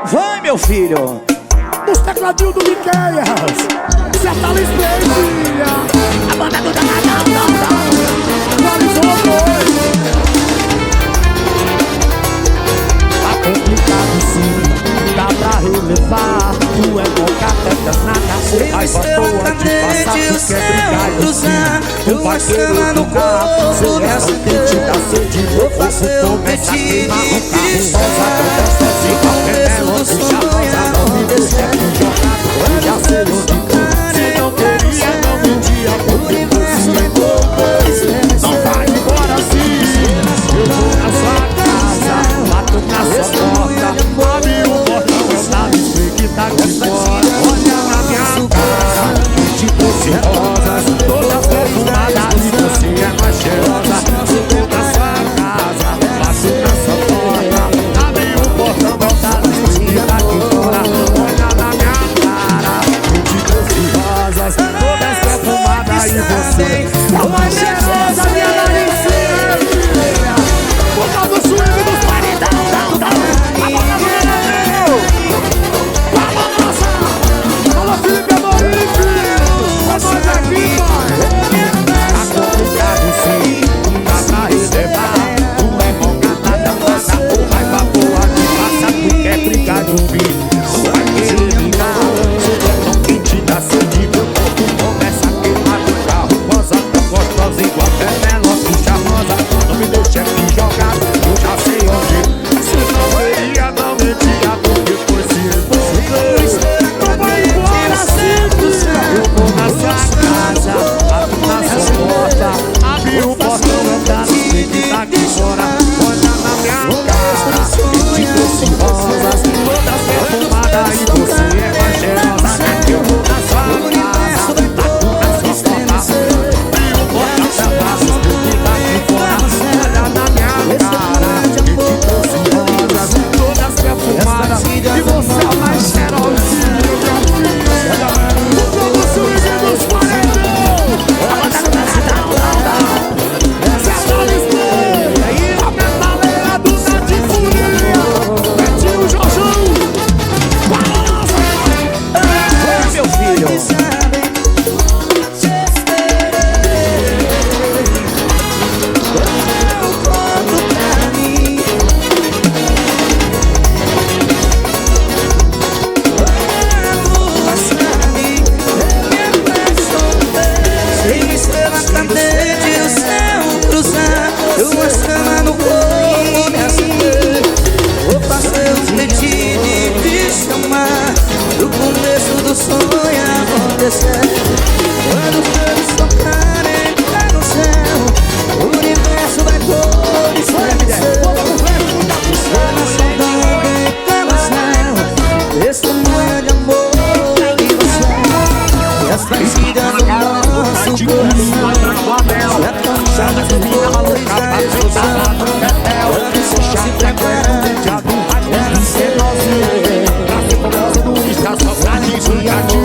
Vai, meu filho. Os tecladinhos do Miqueias. Sertalis Beijinha. A banda do Danadão. Atualizou dois. Tá complicado sim, dá pra relevar. Tu é boca na caceta. Ai, botou de passar, tu quer brigar e cruzar. Tu vai querer no carro. Seu resto quente dá sede. Vou fazer o petit e rosa. Começo do sonho, não me deixa me jogar. Já sei onde tá. Se não queria, não mentia. O universo levou. Não vai embora assim. Eu vou na sua casa, bato na sua porta. Abre o portão, eu tava que tá aqui fora. Olha na minha cara, de doce rosas. Todas perfumadas e você é mais cheirosa. Eu vou na sua casa, bato na sua porta. Abre o portão, eu tava que tá aqui fora. Olha na minha cara, de doce rosas. Todas perfumadas e você é mais cheirosa, minha Laricinha. Por causa do swing dos paredão, a boca do Nenê. Fala, nossa. Fala, Felipe Amorim, filho. É nós aqui, pai. Tá complicado sim, dá pra relevar. Tu é bocada, nossa. Tu vai pra boa de passa, tu quer brigar no fim. Tu vai querer ligar, você não quente dá sede. Meu corpo começa a queimar do carro. Rosa, tão gostosa igual Penélope charmosa. Não me deixe aqui jogado, eu já sei onde. Se não queria, não mentia, porque foi se você não vai embora simples. Eu vou na sua casa, bato na sua porta. Abre o portão, eu tá no que tá aqui fora. Olha na minha cara, de doce rosas. Todas perfumadas e você é mais cheirosa. Eu vou na sua casa, bato na sua porta. Abre o portão, eu tá no que tá aqui fora. Olha na minha cara, de doce rosas. Todas perfumadas e você é mais cheirosa. O jogo surge dos paredão. Sertalis Play. A metaleira do Sete Furia. Betinho Jorjão. Vai, meu filho. Quando os dedos tocarem lá no céu, o universo vai todo estremecer. Estrelas soldando em cada céu, testemunha de amor e você. E as partidas do nosso coração já tão chatas de luz da explosão. Quando só se preparando, era ser novinha. Pra ser famosa no Insta, só pra dizer que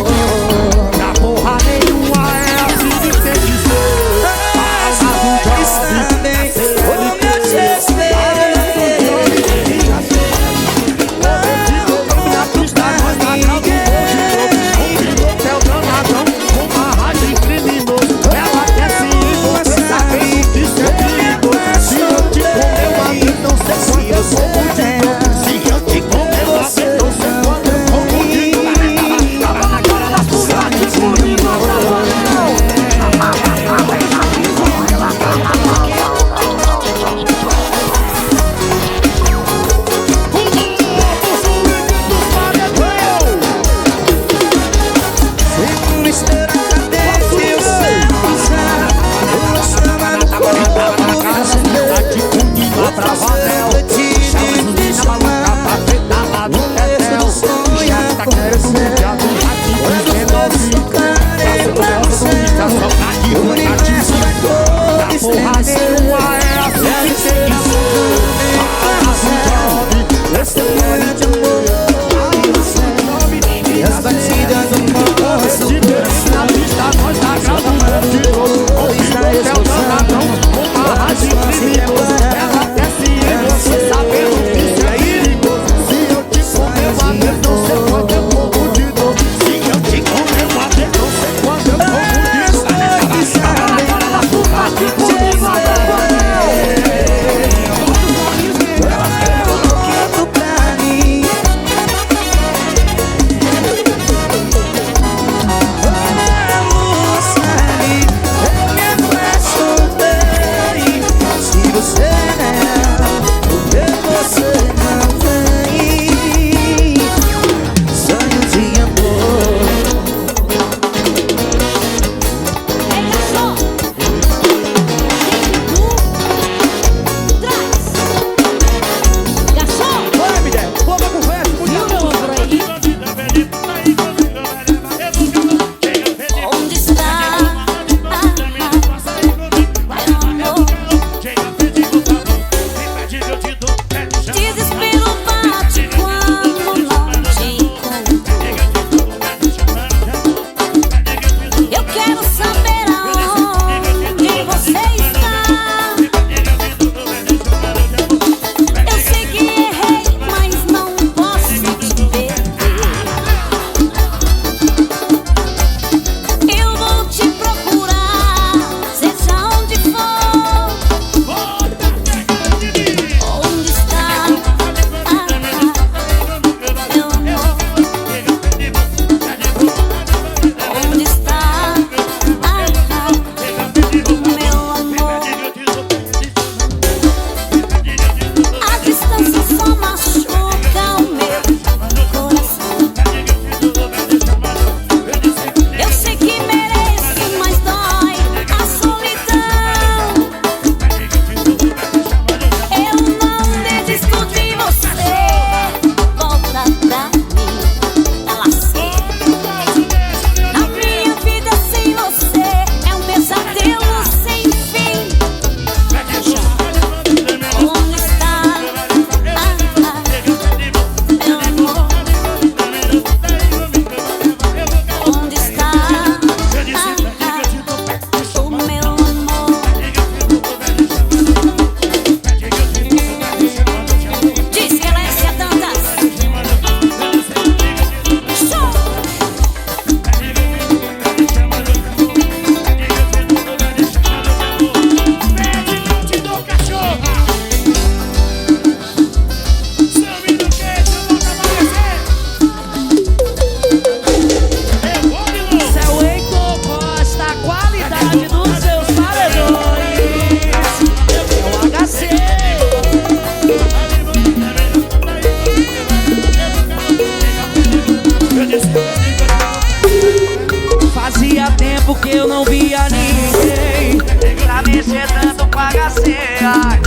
que eu não via ninguém pra mexer tanto com a HCA.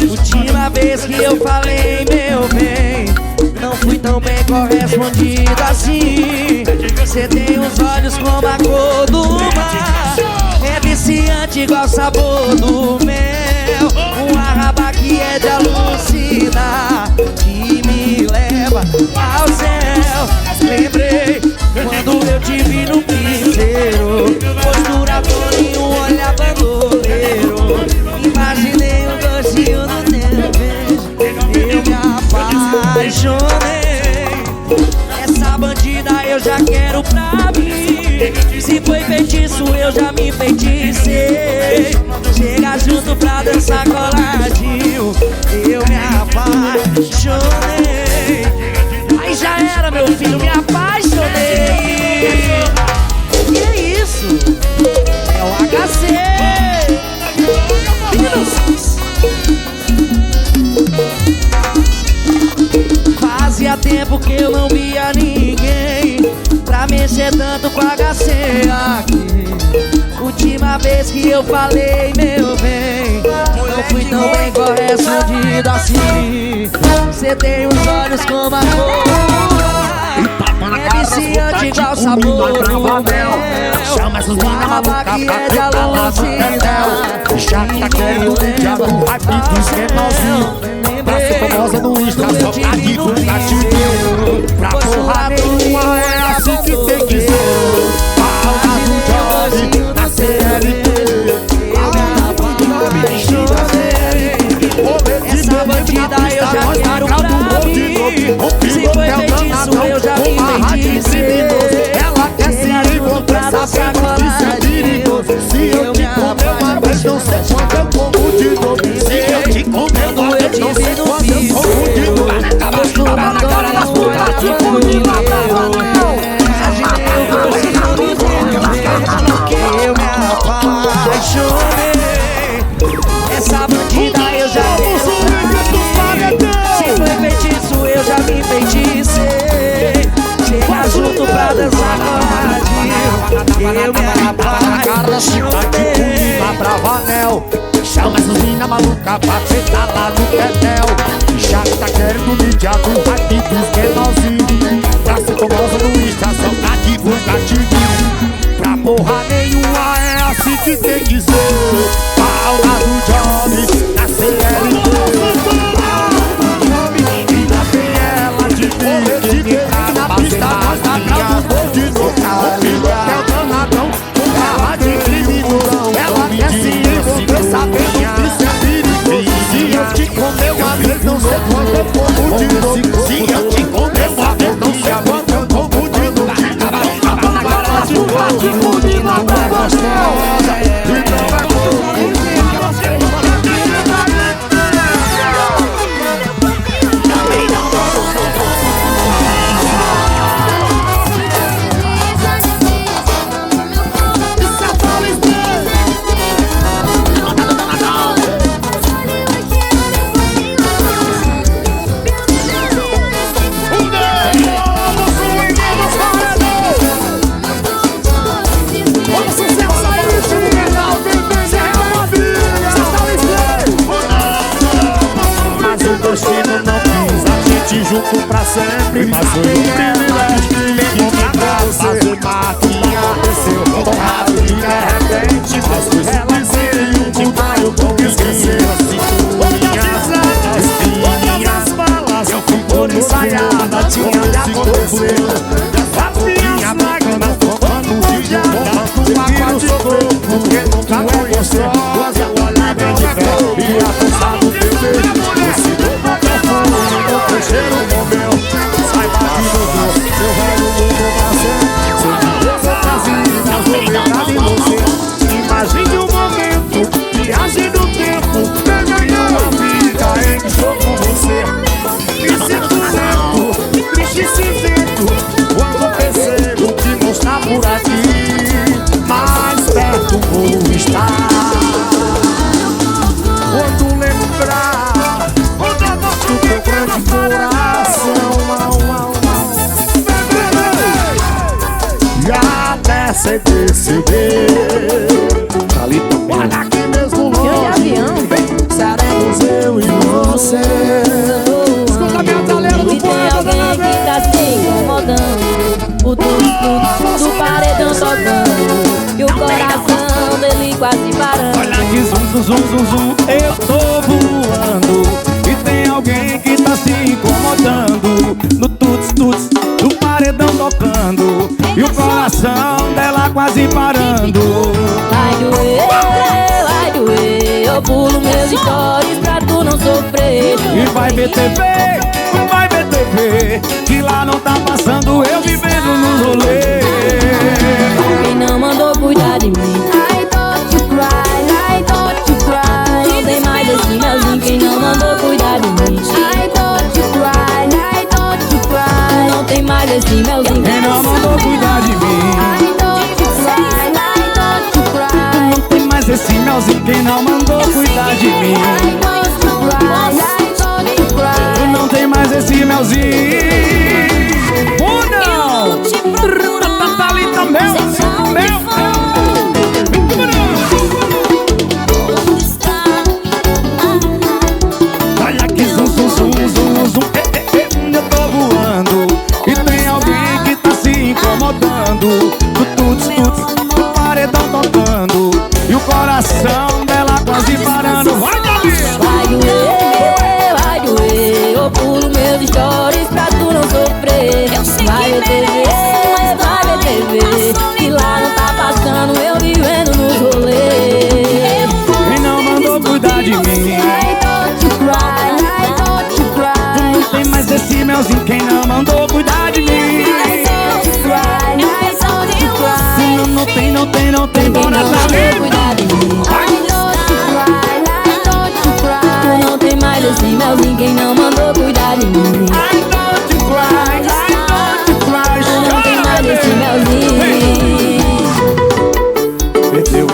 Última vez que eu falei, meu bem, não fui tão bem correspondido assim. Cê tem os olhos como a cor do mar, é viciante igual sabor do mel. Uma raba que é de alucinar, que me leva ao céu. Lembrei quando eu te vi no piseiro, postura toda e um olhar bandoleiro. Imaginei o gostinho do teu beijo, eu me apaixonei. Essa bandida eu já quero pra mim. Se foi feitiço eu já me enfeiticei. Chega junto pra dançar coladinho, eu me apaixonei. Aí já era, meu filho, me apaixonei. Que é isso? É o HC. Fazia tempo que eu não via ninguém pra mexer tanto com a HCA. Última vez que eu falei, meu bem, não fui tão bem correspondido assim. Cê tem os olhos como a cor, é viciante igual sabor do mel. Chama essas minas malucas que é de alucinar, já tá querendo diabo, vai pedir cenozinho. Pra ser famosa no Insta, só tá aqui com gatinho. Pra porra nenhuma é assim que tem que ser. Fala do Johnny na CLT. Essa bandida eu já quero pra mim. Se foi feitiço eu já me enfeiticei. Ela quer se encontrar na sacola de perigoso. Se eu te comer uma vez, não sei quando eu como de novo. Se eu te comer uma vez, não sei quando eu como de novo. Postura toda nas putas, tipo de Bravanel. Eu me apaixonei. Essa bandida eu já quero. Se foi feitiço eu já me enfeiticei. Chega junto pra dançar coladinho, eu me apaixonei. Bravanel, chama essas mina maluca pra sentar lá no Betel. Já que tá querendo mídia do aqui dos menorzinhos. Pra ser famosa no Insta, só tá divulgativo. Pra porra nenhuma é assim que tem que ser. Palma do Johnny na CLT. E lá tem ela de biquíni na pista, nós tá gravando de novo. É o danadão, com garra de criminozão. Ela quer se envolver sabendo que isso é perigoso. Se eu te comer uma vez, não sei quando eu como de novo. Se eu te comer uma vez, não sei quando eu como de novo. Tipo de nada gostosa, de nova cor. Junto pra sempre, mas foi um privilégio. Encontrar você, fazer máquina, desceu torrado de repente. Mas foi simplesmente um maio bom esquecer assim. Minhas balas, eu fui por ensaiada, tinha me acontecido. Minha máquina tomando de diabo, tiro sofreu, porque nunca conheceu. Mas eu olhar bem de perto e apostar no teu beijo. Esse novo perfume, meu cheiro morreu. Saiba que mudou, seu velho mundo nasceu. Se eu tivesse trazido as novidades de você, imagine um momento, viagem no tempo, ganhei uma vida em que estou com você. Me sinto lento, triste e cinzento, quando percebo que não está por aqui. Mais perto vou estar. Quando lembrar do teu grande coração, e até ceder seu beijo. zum, zum, zum, eu tô voando e tem alguém que tá se incomodando. No tuts, tuts, do paredão tocando e o coração dela quase parando. Vai doer, eu pulo meus stories pra tu não sofrer. E vai ver TV, que lá não tá passando eu vivendo nos rolês. Quem não mandou cuidar de mim, I don't you cry, I don't you cry. Não tem mais esse melzinho, quem não mandou cuidar de mim, I don't you cry, I don't you cry. Não tem mais esse melzinho, quem não mandou cuidar de mim, I don't you cry, I don't you cry. não tem mais esse melzinho, quem não mandou cuidar de mim, I don't you cry, I don't you cry. não tem mais esse melzinho. Ou não? Thalita, meu. Olha que zum, zum, zum, zum, zum, eu tô voando e tem alguém que tá se incomodando. Do tuts, tuts, do paredão tocando e o coração dela quase parando. Vai, Vai doer, eu pulo meus stories pra tu não sofrer. Vai ver TV, que lá não tá passando eu vivendo nos rolês. Quem não mandou cuidar de mim, I don't you cry, I don't you cry. não tem mais esse melzinho, quem não mandou cuidar de mim. I don't you cry, I don't you cry. Não tem, Quem bora não mandou Thalita. cuidar de mim, I don't you cry, I don't you cry. Não tem mais esse melzinho, quem não mandou cuidar de mim. I don't you cry, I don't you cry. Não tem mais esse melzinho. Perdeu.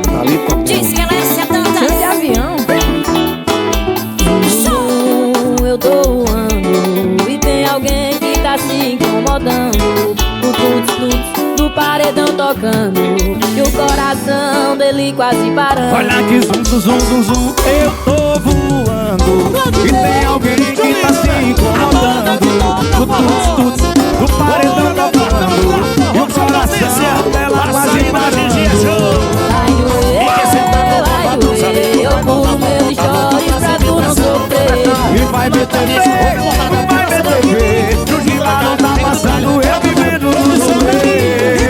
Thalita, Disse que ela é sedenta. De avião. Eu tô voando e tem alguém que tá se incomodando. O tuts, tuts do paredão tocando e o coração dele quase parando. olha que zum, zum, zum, zum, zum, eu tô voando e tem alguém que tá se incomodando. O tuts, tuts, do paredão tocando e o coração dela quase parando. Vai doer, eu pulo meus stories pra tu não sofrer. E vai ver TV, que lá não tá passando eu vivendo nos rolês.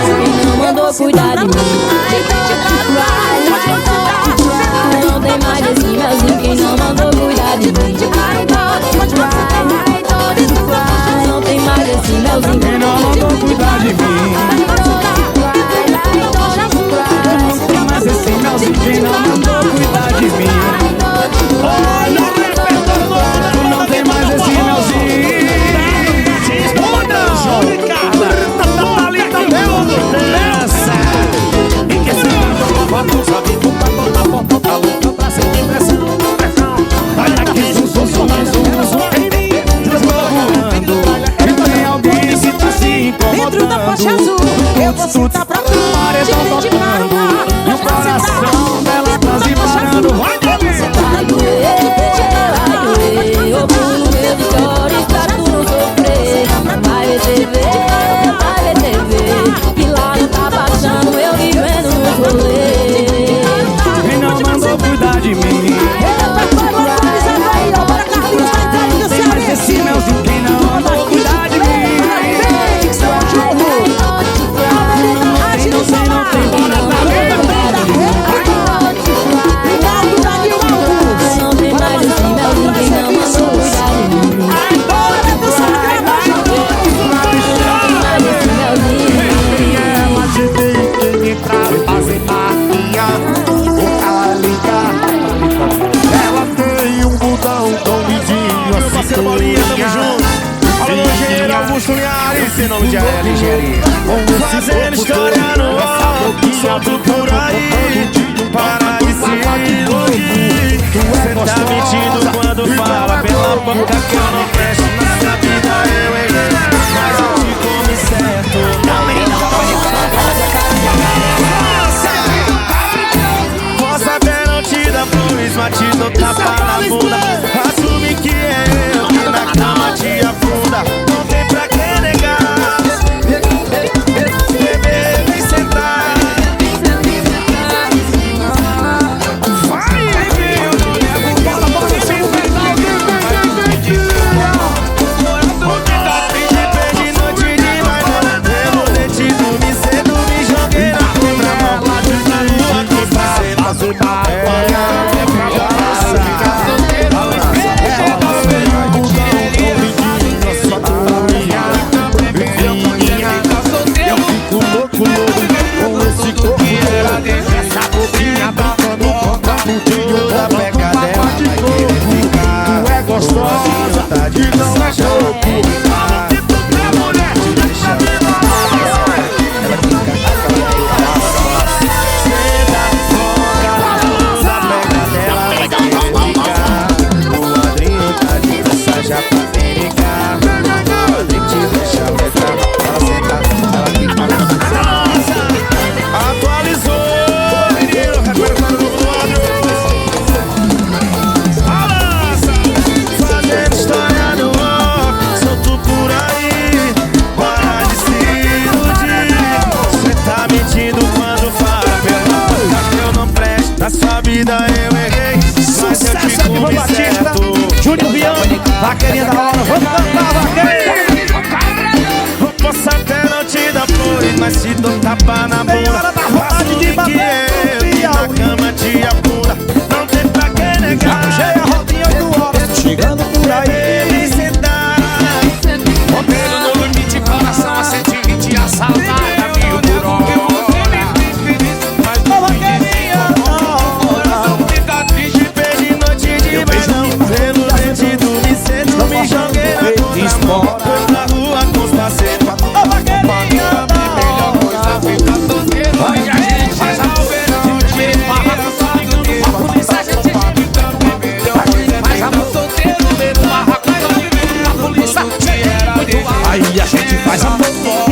Quem não mandou cuidar de mim, I don't you cry, I don't you cry. Não tem mais esse melzinho, quem não mandou cuidar de mim, I don't you cry, I don't you cry. Não tem mais esse melzinho, Quem não mandou cuidar de mim, I don't you cry, I don't you cry. não tem mais esse melzinho, quem não mandou cuidar de mim. I don't you cry, I don't you cry. Não tem mais esse melzinho. Olha que zum, zum, zum, zum, zum, eu tô voando e tem alguém que tá se incomodando. Dentro da Porsche azul, eu vou sentar pra tu. Paredão tocando e o coração dela quase parando. Vai, Vai doer, eu pulo meus stories pra tu não sofrer. Vai ver TV, que lá não tá passando eu vivendo nos rolês. quem não mandou cuidar de mim, tem mais esse melzinho, quem não mandou cuidar de mim. Não tem, bora Não tem mais esse melzinho, quem não mandou cuidar de mim. Não tem mais esse melzinho. ela te tem pra fazer marquinha, ela liga. Ela tem um botão tão lindinho assim. Parceiro Bolinha, tamo junto. Alô, engenheiro Augusto Linhares. Esse nome de engenharia. Fazendo história no ar, solto por aí. Para de se iludir. Cê tá mentindo quando fala pela boca que eu não presto nessa vida. Eu errei, mas eu te comi certo. Posso até não te dar flores, mas te dou tapa na bunda. Assume que é eu que na cama te afunda. Não tem pra que negar. Bebê, vem sentar. que não é jogo. Se tu quer mulher, deixa me falar. Ela fica senta, foca, na pega dela vai querer ficar. O Andrinho tá de mensagem pra verificar. O Andrinho te deixa pegar. Ela senta, ela fica atualizou, menino, repertório novo do áudio. Balança, fazendo história no ar, solto por aí, para de se iludir. Cê tá mentindo quando fala pela boca que eu não presto. Na sua vida eu errei, mas eu te comi certo. Júnior Viana, vaqueirinha da hora. Vamos cantar, vaqueirinha. Posso até não te dar flores, mas se dou tapa na bunda, faço o que eu e na cama te apura. Não tem pra que negar. Cheia a rodinha 8 horas, chegando por aí. Vem sentar. Roteiro no limite, coração a 120, a saudade a 1000 por hora. Ô, vaqueirinha, Coração fica triste, Perdi noite de bailão, pelo sentido me sento. Me joguei na contramão, foi na rua com os parceiros. ô, vaqueirinha, melhor coisa fica solteiro. E a gente faz a verão de barraca, só ligando pra polícia, a gente ficando melhor coisa faz amor solteiro, medo barraca, só ligando pra polícia, aí a gente faz amor.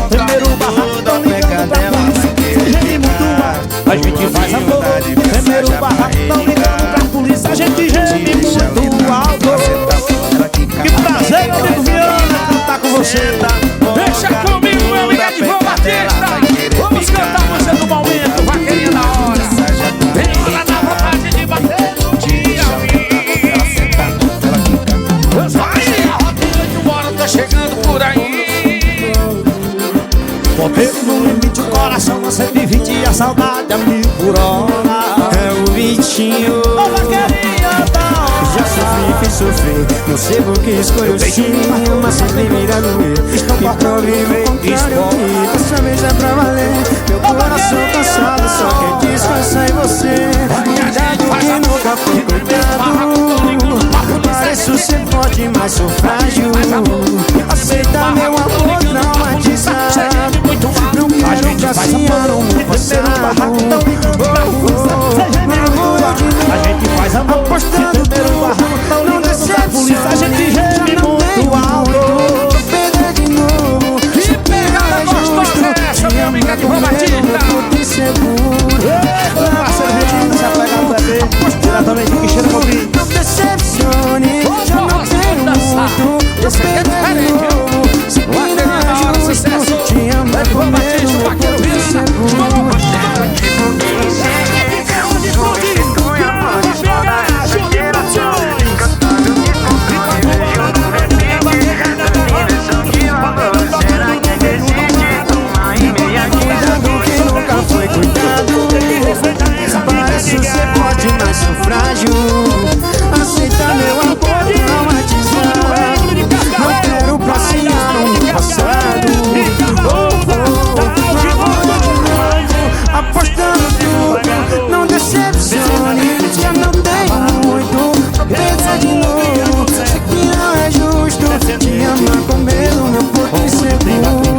Primeiro barracão, ligando pra polícia, geme muito alto. A gente faz amor. Primeiro barracão, ligando pra polícia, a gente geme muito alto. Que prazer, meu amigo Viana, cantar com você, tá? Deixa comigo, meu amigo Edivão Batista. Vamos cantar você no momento, vaqueirinha da hora. Vem lá na vontade de bater no dia. Vai, a rotina de uma hora tá chegando por aí. Roteiro no limite, o coração a 120, a saudade a 1000 por hora. É o Vitinho. Ô, vaqueirinha da hora. Já sofri, fiz sofrer. Não sei por que escolho sim, mas sempre vira doer. E pra viver, contrário, dessa vez é pra valer. Meu coração cansado só quer descansar em você. Cuidado que nunca foi cuidado. Pareço ser forte, mas sou frágil. Aceita meu amor traumatizado. Não quero passear no passado. A gente faz amor. Apostando tudo, não decepcione. A gente geme muito alto. Perder de novo. Que pegada gostosa é essa, meu amigo Edivão Batista? Diretamente de Quixeira Cobrinha. Não decepcione, já não tenho muito. Você quer diferente, viu? Se não é justo, te amo é Edivão Batista, o vaqueiro Cuidado que nunca foi cuidado. Parece ser forte, mas sou frágil. Aceita meu amor traumatizado. Não quero passear no passado. Apostando tudo, não decepcione. Já não tenho muito. Pensa de novo, sei que não é justo. Te amar com medo, meu porto inseguro.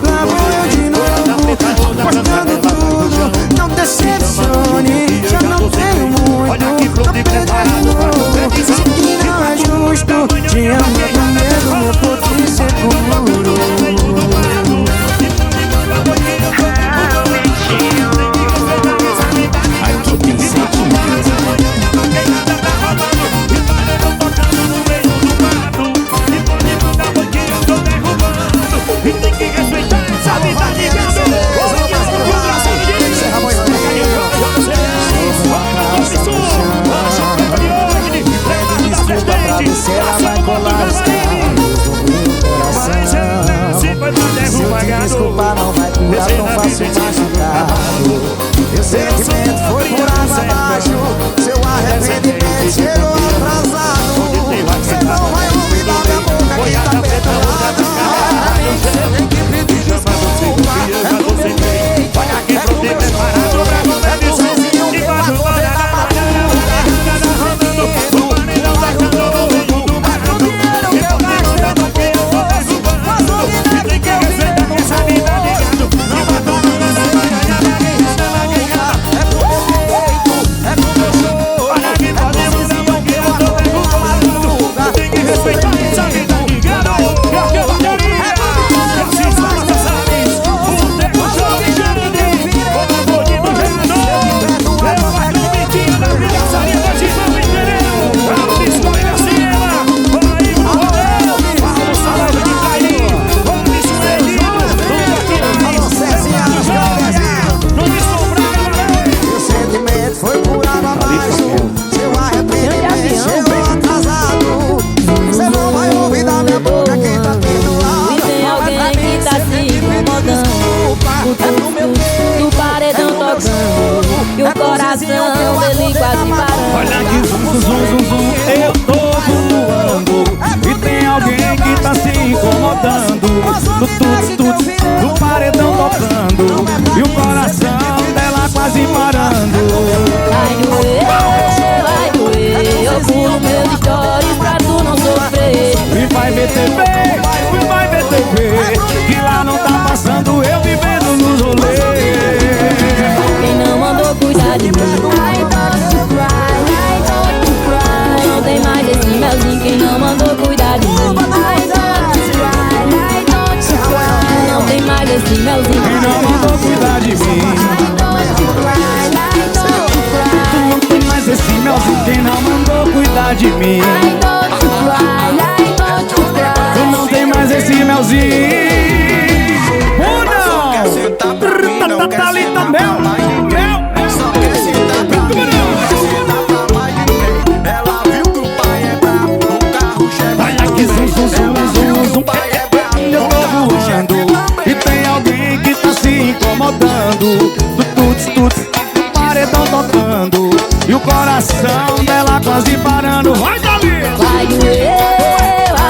Lá vou eu de novo, apostando tudo. Não decepcione, já não tenho muito. Não pensa de novo, sei que não é justo. Te amar com medo, meu porto inseguro. Aqui tem sentimento. Se ela vai colar os carros no meu coração. Se eu te desculpar não vai curar tão fácil machucado. Meu sentimento foi por água abaixo. Seu arrependimento chegou atrasado. Você não vai olvidar minha boca que tá perdoada. Você tem que pedir desculpa. É do meu peito, é do meu choro. É do sozinho que vai fazer a barulha. mim. I don't you cry, I don't you cry. Tu não tem mais esse melzinho. Ou não? Thalita, mel. Só quer sentar pra mim, não quer sentar pra mais ninguém. Ela viu que o pai é brabo, o carro chega. Olha que zum. O pai é brabo, Eu tô voando e tem alguém que tá se incomodando. Tuts, paredão tocando e o coração dela quase parando. Vai, Dali! Vai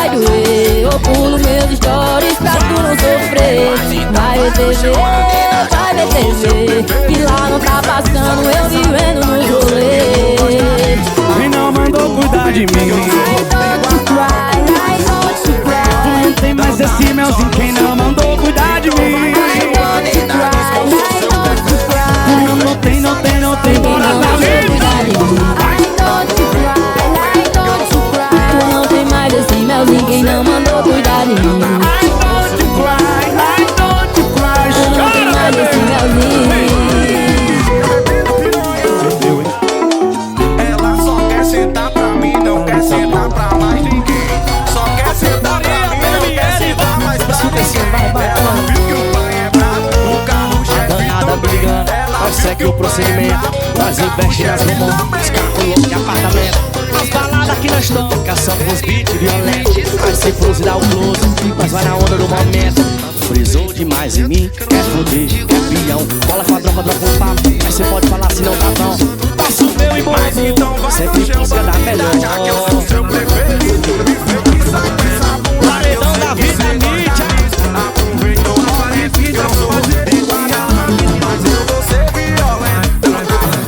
doer, eu pulo meus stories pra tu não sofrer. Vai ver TV, e lá não tá passando, eu vivendo no rolê. E não mandou cuidar de mim. I don't cry, I don't cry. Não tem mais esse melzinho, quem não mandou cuidar de mim. I don't cry, Não tem, bora Thalita! I don't cry. Tu não tem mais esse melzinho, quem não mandou cuidar de mim. I don't cry. Tu não tem mais esse melzinho. ela só quer sentar pra mim, não quer sentar pra mais ninguém. Só quer sentar pra mim, não quer sentar mais pra ninguém. Ela viu que o pai é brabo, o carro chefe também. Nós segue o procedimento, nós investe nas rumores, carro e apartamento. As baladas que nós toca são com os beats violentos. Nós se close dá o close, nós vai na onda do momento. Frisou demais em mim, quer foder, quer pião. Bola com a droga, droga um papo, mas cê pode falar se não tá bom. Passo meu e Mas então vai sempre no chão, busca da melhor. já que eu sou seu preferido. Me fez que sabe essa bunda, Paredão da vida, mídia. aproveitou a hora que eu sou mas eu vou ser violento,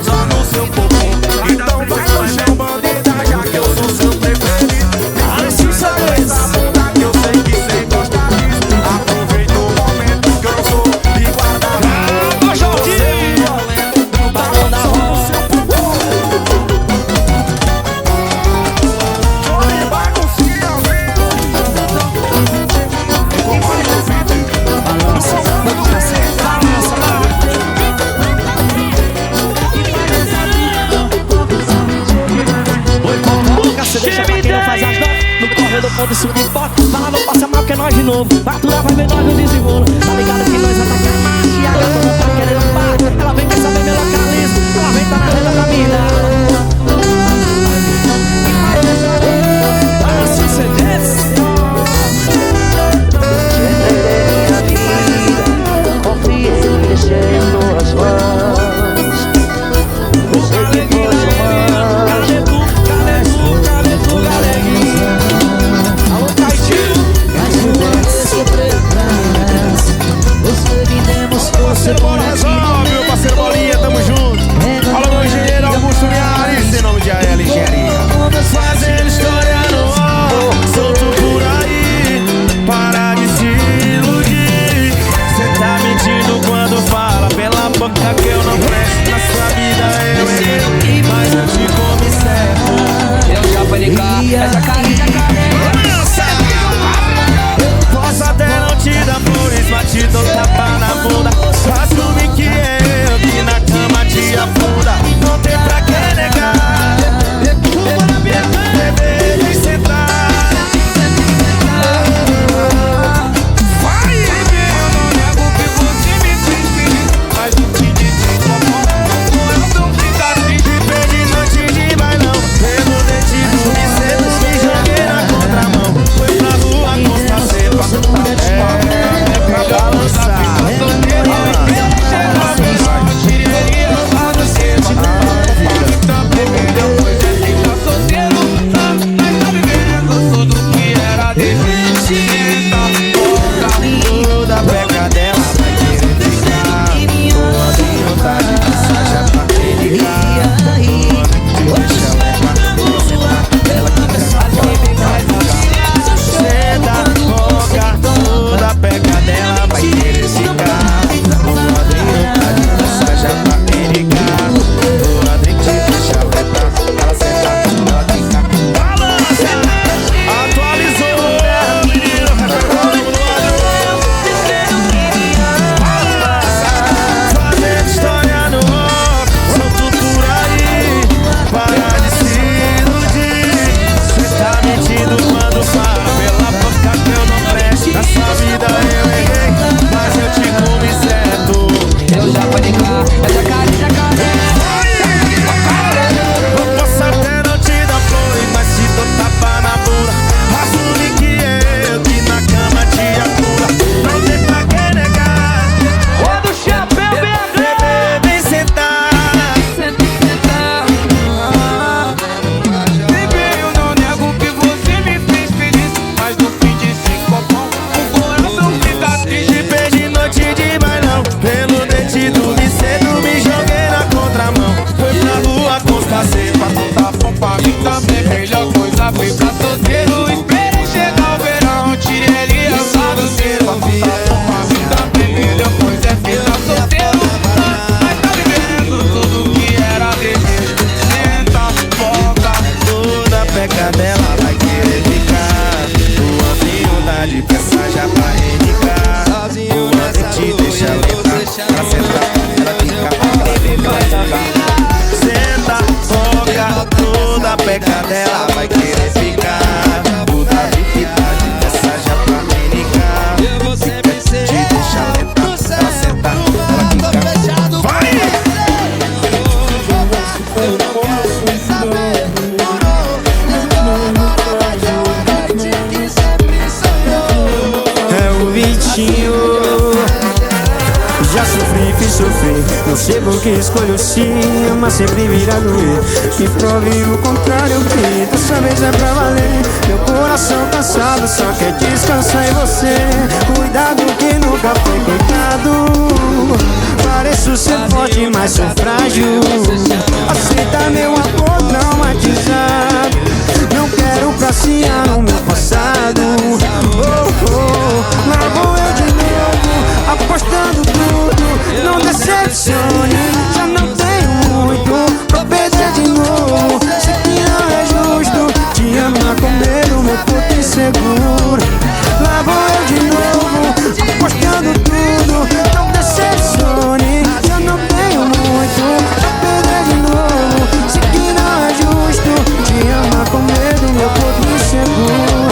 só no seu popô. Então vai no chão, bandida, já que eu sou seu preferido. Assim sou Essa bunda que eu sei que cê gosta disso. Aproveita o momento que eu sou e guarda a Ô, Jorginho! balão da roda, seu popô. Johnny baguncinha ao vivo. Você deixa pra quem não faz as notas. No corredor ponto isso de foto. Fala não passa mal que é nós de novo. Batura vai ver nós no desenrolo. Tá ligado que nós ataca a marcha. E agora todo mundo tá querendo bar. Ela vem quer saber meu localismo. Ela vem tá na renda da mina. Para suceder. Confiei, deixei em tuas mãos. Sei que fosse humano. Cadê tu, galerinha? Alô, Caitinho. Mas não deve sofrer atrás. Você me demos força por Resolve, meu parceiro Bolinha, tamo junto. Fala, meu engenheiro Augusto Miares, em nome de AL Engenharia. Fazendo história no ar, solto por aí, para de se iludir. Cê tá mentindo quando fala pela boca que eu não presto. Na sua vida eu errei, mas eu te comi certo. Eu já falei cá. Essa carinha. Posso até não te dar flores, mas te dou tapa na bunda. Assume que é eu que na cama te afunda. Não tem pra que negar. Deveria sentar. Vai, eu não nego que você me fez feliz, mas não te disse como. Eu não ficar triste, perdi noite de bailão. Pelo dente do Vicente, me joguei na contramão. Foi pra rua com a cepa. É pra balançar. Da pega dela vai querer ficar. Vontade de saja pra perigar. Deixa ela levar. Ela que senta, boca, toda pega dela vai querer ficar. Vontade de saja pra perigar. Vontade de deixa levar. Ela senta, ela fica. Balança! Atualizou, menino. que escolho sim, ama sempre vira doer. Me prove o contrário que dessa vez é pra valer. Meu coração cansado só quer descansar em você. Cuidado que nunca foi coitado. Pareço ser forte, mas sou frágil. Aceita meu amor traumatizado. Não quero passear no meu passado. Lá vou eu de novo, apostando tudo. Não decepcione, já não tenho muito pra perder de novo. Sei que não é justo te amar com medo, meu corpo inseguro. Lá vou eu de novo, apostando tudo. Não decepcione, já não tenho muito pra perder de novo. Sei que não é justo te amar com medo, meu corpo inseguro.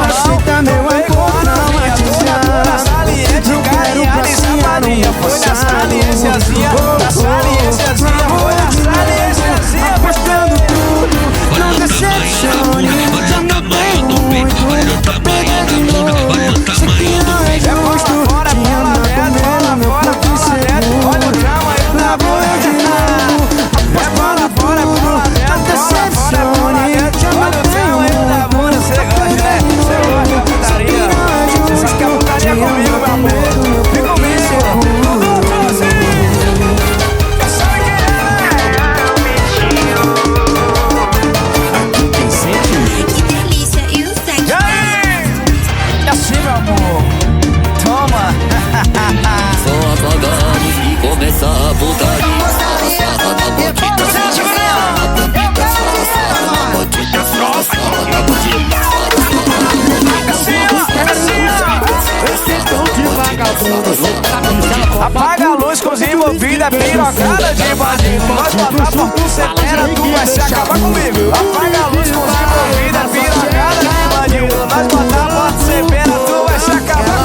Aceita meu amor traumatizado. Não quero passear no meu passado. Apostando tudo, não decepcione. Já não tenho muito pra perder de novo. Sei que não é justo te amar com meu corpo inseguro. Lá vou eu de novo, apostando tudo. Não decepcione, já não tenho muito. Apaga a luz com os envolvidos, é pirocada de bandido. Nós botar por tu, cê pera, tu vai se acabar comigo. Apaga a luz com os envolvidos, é pirocada de bandido. Nós botar por tu, cê pera, tu vai se acabar comigo.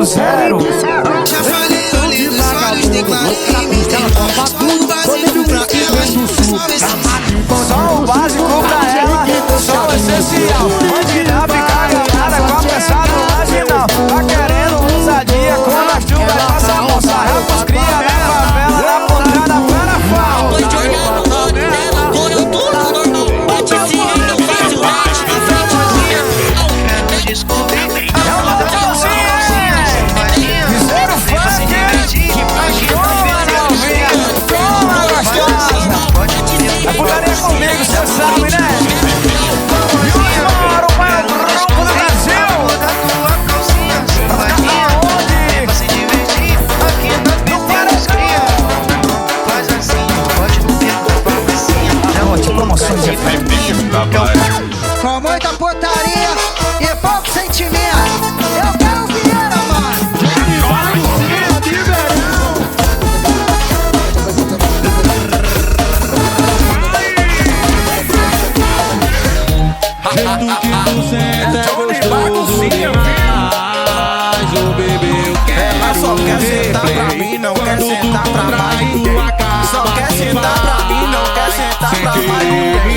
Zero. Já falei, olhei nos olhos, declarei tudo básico pra ela. Só o básico pra ela, só o essencial. Antes de ficar ganhada com a peça do marginal. Tá querendo ousadia, quando as chuvas passam a moça. É pros cria da favela, da pontada para fal. Tô de olhar no olho dela, olho tudo normal. Bate assim, não faz o leste, na frente do descobri. É putaria comigo, cê sabe, né? E o maior grupo do Brasil. Aonde? Pra se divertir, aqui no Parascria. Faz assim, pode comer com a papecinha. É ótimo, promoções de Com muita putaria e pouco sentimento. Eu quero Vieira, mano. Jeito que tu senta é gostoso demais. Ô bebê, eu quero mas só quer sentar pra mim, não quer sentar pra mais ninguém. Só quer sentar pra mim, não quer sentar pra mais ninguém.